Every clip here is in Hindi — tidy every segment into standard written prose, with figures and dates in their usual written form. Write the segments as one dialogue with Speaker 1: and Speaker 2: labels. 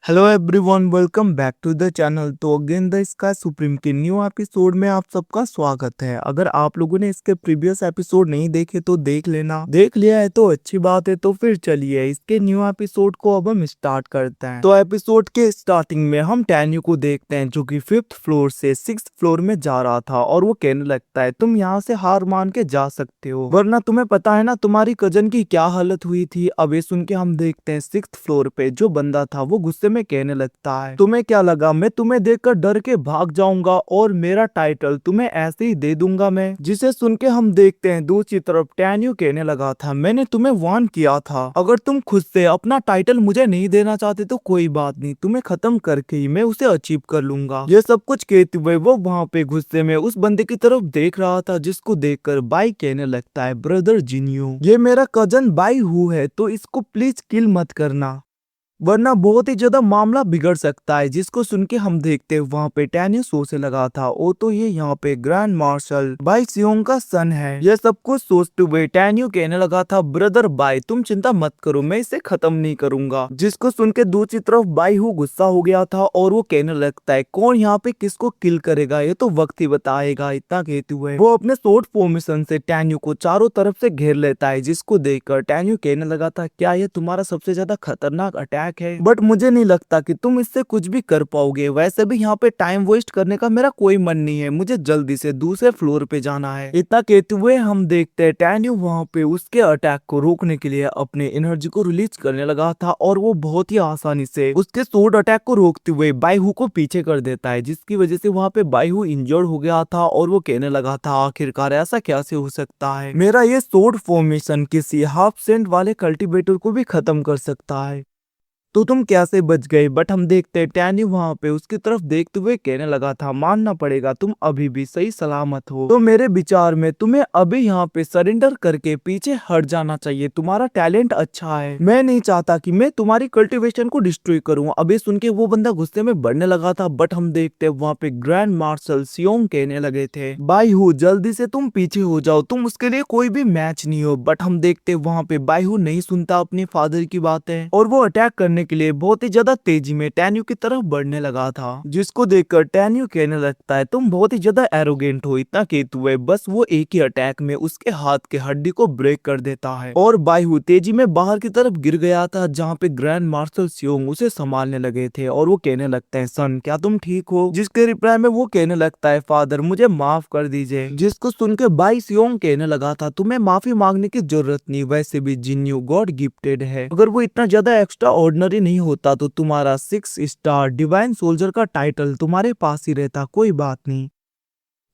Speaker 1: Hello everyone, welcome back to the channel. तो अगेन द स्काई सुप्रीम के न्यू एपिसोड में आप सबका स्वागत है। अगर आप लोगों ने इसके प्रीवियस एपिसोड नहीं देखे तो देख लेना, देख लिया है तो अच्छी बात है। तो फिर चलिए इसके न्यू एपिसोड को अब हम स्टार्ट करते हैं। तो एपिसोड के स्टार्टिंग में हम टैन्यू को देखते हैं जो कि 5th फ्लोर से 6th फ्लोर में जा रहा था और वो कहने लगता है तुम यहाँ से हार मान के जा सकते हो, वरना तुम्हें पता है ना तुम्हारी कजन की क्या हालत हुई थी। अब ये सुन के हम देखते हैं 6th फ्लोर पे जो बंदा था वो गुस्से में कहने लगता है तुम्हें क्या लगा मैं तुम्हें देखकर डर के भाग जाऊंगा और मेरा टाइटल तुम्हें ऐसे ही दे दूंगा मैं। जिसे सुन के हम देखते हैं दूसरी तरफ टैन्यू कहने लगा था मैंने तुम्हें वार्न किया था, अगर तुम खुद से अपना टाइटल मुझे नहीं देना चाहते तो कोई बात नहीं, तुम्हें खत्म करके ही मैं उसे अचीव कर लूंगा। ये सब कुछ कहते हुए वो वहाँ पे गुस्से में उस बंदे की तरफ देख रहा था जिसको देखकर बाई कहने लगता है ब्रदर जिन्यू, ये मेरा कजन बाई हु है तो इसको प्लीज किल मत करना वरना बहुत ही ज्यादा मामला बिगड़ सकता है। जिसको सुन के हम देखते हैं वहाँ पे टैन्यू सोचने लगा था ओ तो ये यहाँ पे ग्रैंड मार्शल बाई सियोंग का सन है। यह सब कुछ सोचते हुए टैन्यू कहने लगा था ब्रदर बाई तुम चिंता मत करो, मैं इसे खत्म नहीं करूंगा। जिसको सुन के दूसरी तरफ बाई हु गुस्सा हो गया था और वो कहने लगता है कौन यहाँ पे किसको किल करेगा ये तो वक्त ही बताएगा। इतना कहते हुए वो अपने शॉर्ट फॉर्मेशन से टैन्यू को चारों तरफ से घेर लेता है। जिसको देखकर टैन्यू कहने लगा था क्या ये तुम्हारा सबसे ज्यादा खतरनाक अटैक है, बट मुझे नहीं लगता कि तुम इससे कुछ भी कर पाओगे। वैसे भी यहाँ पे टाइम वेस्ट करने का मेरा कोई मन नहीं है, मुझे जल्दी से दूसरे फ्लोर पे जाना है। इतना कहते हुए हम देखते हैं टैन्यू वहाँ पे उसके अटैक को रोकने के लिए अपने एनर्जी को रिलीज करने लगा था और वो बहुत ही आसानी से उसके स्वॉर्ड अटैक को रोकते हुए बाईहू को पीछे कर देता है। जिसकी वजह से वहाँ पे बाईहू इंजर्ड हो गया था और वो कहने लगा था आखिरकार ऐसा कैसे हो सकता है, मेरा ये स्वॉर्ड फॉर्मेशन किसी हाफ सेंट वाले कल्टीवेटर को भी खत्म कर सकता है, तो तुम कैसे बच गए। बट हम देखते हैं टैन्यू वहाँ पे उसकी तरफ देखते हुए कहने लगा था मानना पड़ेगा तुम अभी भी सही सलामत हो, तो मेरे विचार में तुम्हें अभी यहाँ पे सरेंडर करके पीछे हट जाना चाहिए, तुम्हारा टैलेंट अच्छा है, मैं नहीं चाहता कि मैं तुम्हारी कल्टीवेशन को डिस्ट्रॉय करूँ। अभी सुन के वो बंदा गुस्से में बढ़ने लगा था। बट हम देखते हैं वहाँ पे ग्रैंड मार्शल सियोंग कहने लगे थे बाई हु जल्दी से तुम पीछे हो जाओ, तुम उसके लिए कोई भी मैच नहीं हो। बट हम देखते हैं वहाँ पे बाई हु नहीं सुनता अपने फादर की बातें और वो अटैक करने के लिए बहुत ही ज्यादा तेजी में टैन्यू की तरफ बढ़ने लगा था। जिसको देखकर टैन्यू कहने लगता है तुम बहुत ही ज्यादा एरोगेंट हो। इतना कहते हुए बस वो एक ही अटैक में उसके हाथ के हड्डी को ब्रेक कर देता है और बाईहू तेजी में बाहर की तरफ गिर गया था जहाँ पे ग्रैंड मार्शल सियोंग उसे संभालने लगे थे और वो कहने लगता है सन क्या तुम ठीक हो। जिसके रिप्लाई में वो कहने लगता है फादर मुझे माफ कर दीजिए। जिसको सुन के बाई सियोंग कहने लगा था तुम्हें माफी मांगने की जरूरत नहीं, वैसे भी जिन्यू गॉड गिफ्टेड है, अगर वो इतना ज्यादा एक्स्ट्रा ऑर्डिनरी नहीं होता तो तुम्हारा 6 स्टार डिवाइन सोल्जर का टाइटल तुम्हारे पास ही रहता, कोई बात नहीं,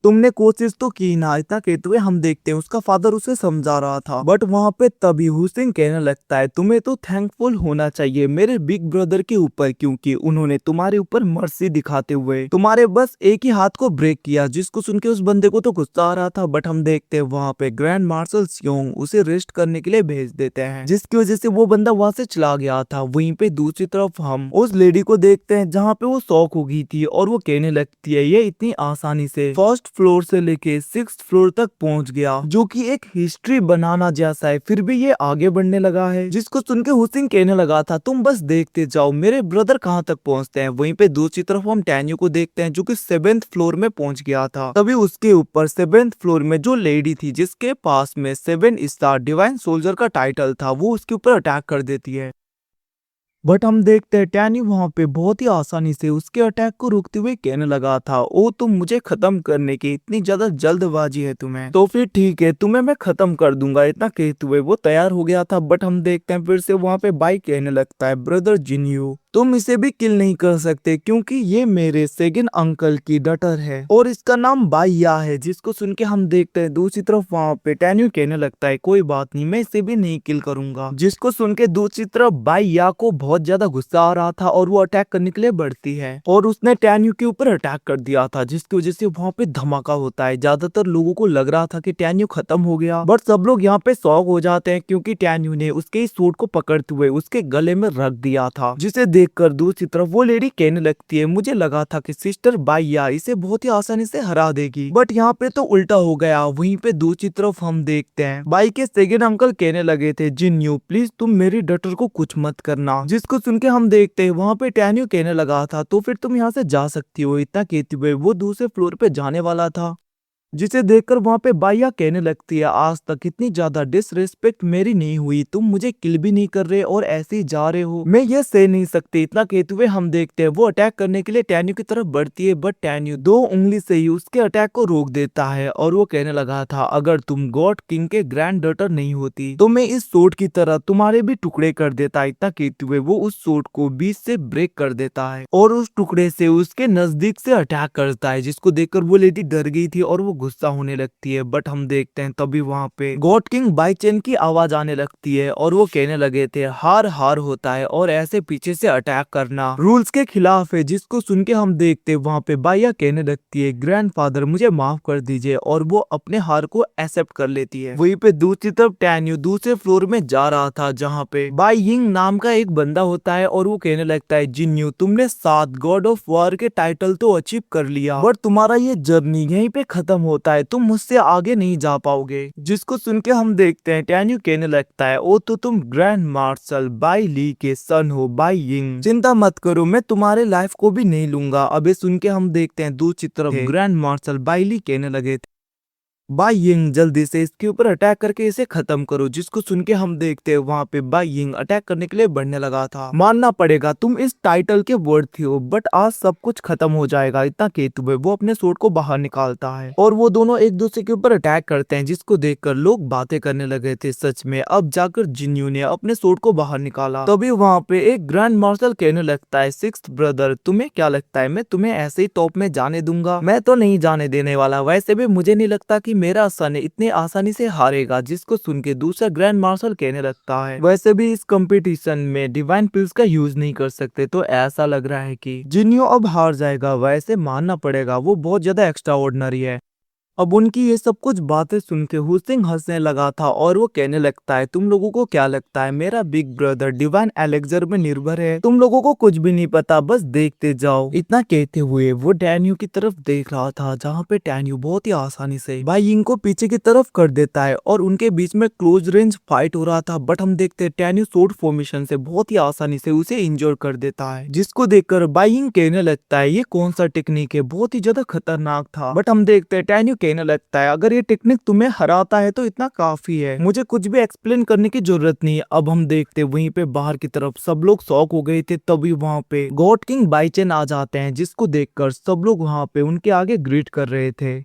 Speaker 1: तुमने कोशिश तो की ना। इतना कहते हुए हम देखते हैं उसका फादर उसे समझा रहा था। बट वहाँ पे तभी हुसैन कहने लगता है तुम्हें तो थैंकफुल होना चाहिए मेरे बिग ब्रदर के ऊपर, क्योंकि उन्होंने तुम्हारे ऊपर मर्सी दिखाते हुए तुम्हारे बस एक ही हाथ को ब्रेक किया। जिसको सुन के उस बंदे को तो गुस्सा आ रहा था। बट हम देखते हैं वहाँ पे ग्रैंड मार्शल सियोंग उसे रेस्ट करने के लिए भेज देते हैं, जिसकी वजह से वो बंदा वहाँ से चला गया था। वहीं पे दूसरी तरफ हम उस लेडी को देखते हैं जहाँ पे वो शॉक हो गई थी और वो कहने लगती है ये इतनी आसानी से फर्स्ट फ्लोर से लेके 6th फ्लोर तक पहुंच गया, जो कि एक हिस्ट्री बनाना जैसा है, फिर भी ये आगे बढ़ने लगा है। जिसको सुन के हुसैन कहने लगा था तुम बस देखते जाओ मेरे ब्रदर कहां तक पहुंचते हैं। वहीं पे दूसरी तरफ हम टैन्यू को देखते हैं जो कि 7th फ्लोर में पहुंच गया था। तभी उसके ऊपर 7th फ्लोर में जो लेडी थी जिसके पास में 7 स्टार डिवाइन सोल्जर का टाइटल था वो उसके ऊपर अटैक कर देती है। बट हम देखते हैं टैन्यू वहाँ पे बहुत ही आसानी से उसके अटैक को रोकते हुए कहने लगा था ओ तुम मुझे खत्म करने की इतनी ज्यादा जल्दबाजी है तुम्हें, तो फिर ठीक है तुम्हें मैं खत्म कर दूंगा। इतना कहते हुए वो तैयार हो गया था। बट हम देखते हैं फिर से वहाँ पे बाई कहने लगता है ब्रदर जिन्यू तुम इसे भी किल नहीं कर सकते क्योंकि ये मेरे सेकंड अंकल की डटर है और इसका नाम बाईया है। जिसको सुन के हम देखते हैं दूसरी तरफ वहाँ पे टैन्यू कहने लगता है कोई बात नहीं मैं इसे भी नहीं किल करूंगा। जिसको सुन के दूसरी तरफ बाईया को बहुत ज्यादा गुस्सा आ रहा था और वो अटैक करने के लिए बढ़ती है और उसने टैन्यू के ऊपर अटैक कर दिया था, जिसकी वजह से वहाँ पे धमाका होता है। ज्यादातर लोगों को लग रहा था कि टैन्यू खत्म हो गया, बट सब लोग यहाँ पे शॉक हो जाते हैं क्योंकि टैन्यू ने उसके इस सूट को पकड़ते हुए उसके गले में रख दिया था, जिसे देखकर दूसरी तरफ वो लेडी कहने लगती है, मुझे लगा था कि सिस्टर बाइया इसे बहुत ही आसानी से हरा देगी, बट यहाँ पे तो उल्टा हो गया। वहीं पे दूसरी तरफ हम देखते हैं बाई के सेकंड अंकल कहने लगे थे, जिन्यू प्लीज तुम मेरी डॉटर को कुछ मत करना। जिसको सुन के हम देखते हैं वहाँ पे टैन्यू कहने लगा था, तो फिर तुम यहाँ से जा सकती हो। इतना कहते हुए वो दूसरे फ्लोर पे जाने वाला था, जिसे देखकर वहाँ पे बाइया कहने लगती है, आज तक इतनी ज्यादा डिसरिस्पेक्ट मेरी नहीं हुई, तुम मुझे किल भी नहीं कर रहे और ऐसे ही जा रहे हो, मैं ये सह नहीं सकती। इतना कहते हुए हम देखते हैं वो अटैक करने के लिए टैन्यू की तरफ बढ़ती है, बट टैन्यू 2 उंगली से ही उसके अटैक को रोक देता है और वो कहने लगा था, अगर तुम गॉड किंग के ग्रैंड डॉटर नहीं होती तो मैं इस सोर्ड की तरह तुम्हारे भी टुकड़े कर देता। इतना कहते हुए वो उस सोर्ड को बीच से ब्रेक कर देता है और उस टुकड़े से उसके नजदीक से अटैक करता है, जिसको देखकर वो लेडी डर गई थी और वो गुस्सा होने लगती है। बट हम देखते हैं तभी वहाँ पे गॉड किंग बाईचेन की आवाज आने लगती है और वो कहने लगे थे, हार हार होता है और ऐसे पीछे से अटैक करना रूल्स के खिलाफ है। जिसको सुन के हम देखते हैं वहाँ पे बाइया कहने लगती है, ग्रैंडफादर मुझे माफ कर दीजिए, और वो अपने हार को एक्सेप्ट कर लेती है। वहीं पे दूसरी तरफ टैन्यू दूसरे फ्लोर में जा रहा था जहाँ पे बाई यिंग नाम का एक बंदा होता है और वो कहने लगता है, जिन्यू तुमने 7 गॉड ऑफ वॉर के टाइटल तो अचीव कर लिया, बट तुम्हारा ये जर्नी यहीं पे खत्म होता है, तुम मुझसे आगे नहीं जा पाओगे। जिसको सुन के हम देखते हैं टैन्यू कहने लगता है, ओ तो तुम ग्रैंड मार्शल बाई ली के सन हो बाई यिंग, चिंता मत करो मैं तुम्हारे लाइफ को भी नहीं लूंगा। अबे सुन के हम देखते हैं दूसरी तरफ ग्रैंड मार्शल बाई ली कहने लगे थे, बाई यिंग जल्दी से इसके ऊपर अटैक करके इसे खत्म करो। जिसको सुन के हम देखते हैं वहाँ पे बाई यिंग अटैक करने के लिए बढ़ने लगा था। मानना पड़ेगा तुम इस टाइटल के वर्थ हो, बट आज सब कुछ खत्म हो जाएगा। इतना कहते हुए वो अपने सोर्ड को बाहर निकालता है और वो दोनों एक दूसरे के ऊपर अटैक करते हैं, जिसको देखकर लोग बातें करने लगे थे। सच में अब जाकर जिन्यू ने अपने सोर्ड को बाहर निकाला। तभी वहाँ पे एक ग्रैंड मार्शल कहने लगता है, सिक्स्थ ब्रदर तुम्हें क्या लगता है मैं तुम्हें ऐसे ही टॉप में जाने दूंगा? मैं तो नहीं जाने देने वाला, वैसे भी मुझे नहीं लगता कि मेरा सन इतने आसानी से हारेगा। जिसको सुन के दूसरा ग्रैंड मार्शल कहने लगता है, वैसे भी इस कंपटीशन में डिवाइन पिल्स का यूज नहीं कर सकते, तो ऐसा लग रहा है कि जिन्यू अब हार जाएगा। वैसे मानना पड़ेगा वो बहुत ज्यादा एक्स्ट्रा ऑर्डिनरी है। अब उनकी ये सब कुछ बातें सुन के हुसिंग हंसने लगा था और वो कहने लगता है, तुम लोगों को क्या लगता है मेरा बिग ब्रदर डिवाइन एलेक्जर में निर्भर है? तुम लोगों को कुछ भी नहीं पता, बस देखते जाओ। इतना कहते हुए वो टैन्यू की तरफ देख रहा था जहाँ पे टैन्यू बहुत ही आसानी से बाई यिंग को पीछे की तरफ कर देता है और उनके बीच में क्लोज रेंज फाइट हो रहा था। बट हम देखते हैं टैन्यू सोर्ड फॉर्मेशन से बहुत ही आसानी से उसे इंजोर कर देता है, जिसको देखकर बाई यिंग कहने लगता है, ये कौन सा टेक्निक है, बहुत ही ज्यादा खतरनाक था। बट हम देखते हैं टैन्यू कहने लगता है, अगर ये टेक्निक तुम्हें हराता है तो इतना काफी है, मुझे कुछ भी एक्सप्लेन करने की जरूरत नहीं है। अब हम देखते वहीं पे बाहर की तरफ सब लोग शॉक हो गए थे। तभी वहाँ पे गॉड किंग बाईचेन आ जाते हैं, जिसको देखकर सब लोग वहाँ पे उनके आगे ग्रीट कर रहे थे,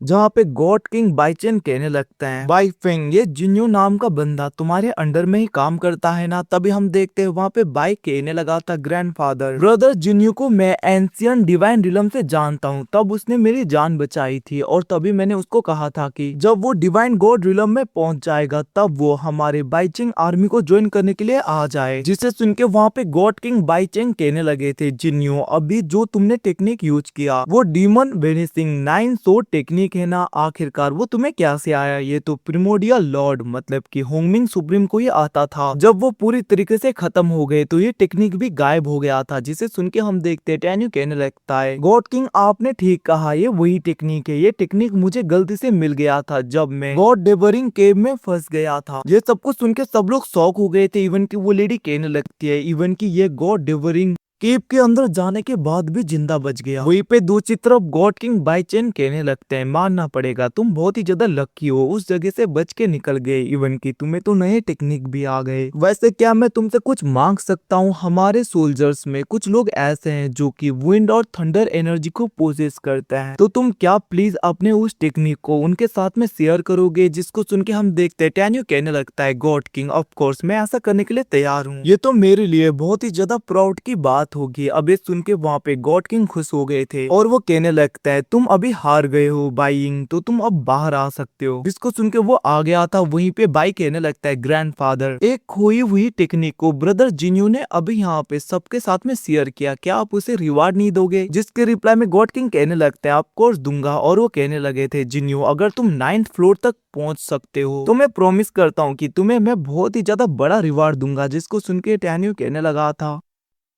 Speaker 1: जहाँ पे गॉड किंग बाईचेन कहने लगते हैं, बाई फेंग ये जिन्यू नाम का बंदा तुम्हारे अंडर में ही काम करता है ना? तभी हम देखते हैं वहाँ पे बाई कहने लगा था, ग्रैंडफादर ब्रदर जिन्यू को मैं एंशियन डिवाइन रिलम से जानता हूँ, तब उसने मेरी जान बचाई थी और तभी मैंने उसको कहा था कि जब वो डिवाइन गॉड रिलम में पहुंच जाएगा तब वो हमारे बाईचेंग आर्मी को ज्वाइन करने के लिए आ जाए। जिसे सुन के वहाँ पे गॉड किंग बाईचेंग कहने लगे थे, जिन्यू अभी जो तुमने टेक्निक यूज किया वो डीमन वेनिसिंग 9 सोर्ड टेक्निक है ना, आखिरकार वो तुम्हें क्या से आया? ये तो प्रिमोडियल लॉर्ड मतलब कि होंगमिंग सुप्रीम को ही आता था, जब वो पूरी तरीके से खत्म हो गए तो ये टेक्निक भी गायब हो गया था। जिसे सुन के हम देखते टैन्यू कहने लगता है, गॉड किंग आपने ठीक कहा, ये वही टेक्निक है, ये टेक्निक मुझे गलती से मिल गया था जब मैं गॉड डेवरिंग केव में फंस गया था। ये सब कुछ सुन के सब लोग शॉक हो गए थे, इवन की वो लेडी कहने लगती है, इवन की ये गॉड डेवरिंग केव के अंदर जाने के बाद भी जिंदा बच गया। वहीं पे दूसरी तरफ गॉड किंग बाईचेन कहने लगते हैं, मानना पड़ेगा तुम बहुत ही ज्यादा लकी हो, उस जगह से बच के निकल गए, इवन की तुम्हें तो नए टेक्निक भी आ गए। वैसे क्या मैं तुमसे कुछ मांग सकता हूँ? हमारे सोल्जर्स में कुछ लोग ऐसे हैं जो कि विंड और थंडर एनर्जी को पोजेस करते हैं, तो तुम क्या प्लीज अपने उस टेक्निक को उनके साथ में शेयर करोगे? जिसको सुन के हम देखते हैं टैन्यू कहने लगता है, गॉड किंग ऑफ कोर्स मैं ऐसा करने के लिए तैयार हूँ, ये तो मेरे लिए बहुत ही ज्यादा प्राउड की बात होगी। अब ये सुन के वहाँ पे गॉड किंग खुश हो गए थे और वो कहने लगता है, तुम अभी हार गए हो बाई यिंग, तो तुम अब बाहर आ सकते हो। जिसको सुन के वो आ गया था। वहीं पे बाई कहने लगता है, ग्रैंडफादर एक खोई हुई टेक्निक को ब्रदर जिन्यू ने अभी यहाँ पे सबके साथ में शेयर किया, क्या आप उसे रिवार्ड नहीं दोगे? जिसके रिप्लाई में गॉड किंग कहने लगता है, ऑफ कोर्स दूंगा। और वो कहने लगे थे, जिन्यू अगर तुम 9th फ्लोर तक पहुंच सकते हो तो मैं प्रॉमिस करता हूँ कि तुम्हें मैं बहुत ही ज्यादा बड़ा रिवार्ड दूंगा। जिसको सुन के टैन्यू कहने लगा था,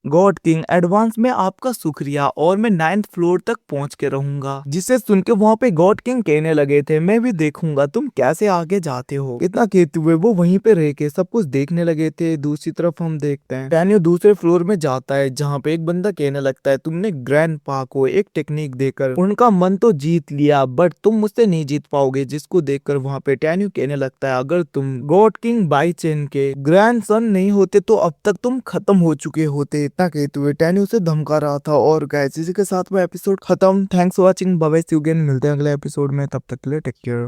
Speaker 1: गॉड किंग एडवांस में आपका शुक्रिया और मैं 9th फ्लोर तक पहुंच के रहूंगा। जिसे सुन के वहाँ पे गॉड किंग कहने लगे थे मैं भी देखूंगा तुम कैसे आगे जाते हो। इतना कहते हुए वो वहीं पे रह के सब कुछ देखने लगे थे। दूसरी तरफ हम देखते हैं डैनियो दूसरे फ्लोर में जाता है जहाँ पे एक बंदा कहने लगता है तुमने ग्रैंडपा को एक टेक्निक देकर उनका मन तो जीत लिया बट तुम मुझसे नहीं जीत पाओगे। जिसको देखकर वहाँ पे डैनियो कहने लगता है अगर तुम गॉड किंग बाई चेन के ग्रैंडसन नहीं होते तो अब तक तुम खत्म हो चुके होते। इतना कहते हुए डैनियो से धमका रहा था। और गाइस इसी के साथ में एपिसोड खत्म। Thanks for watching, bye bye, see you again. मिलते हैं अगले एपिसोड में, तब तक के लिए टेक केयर।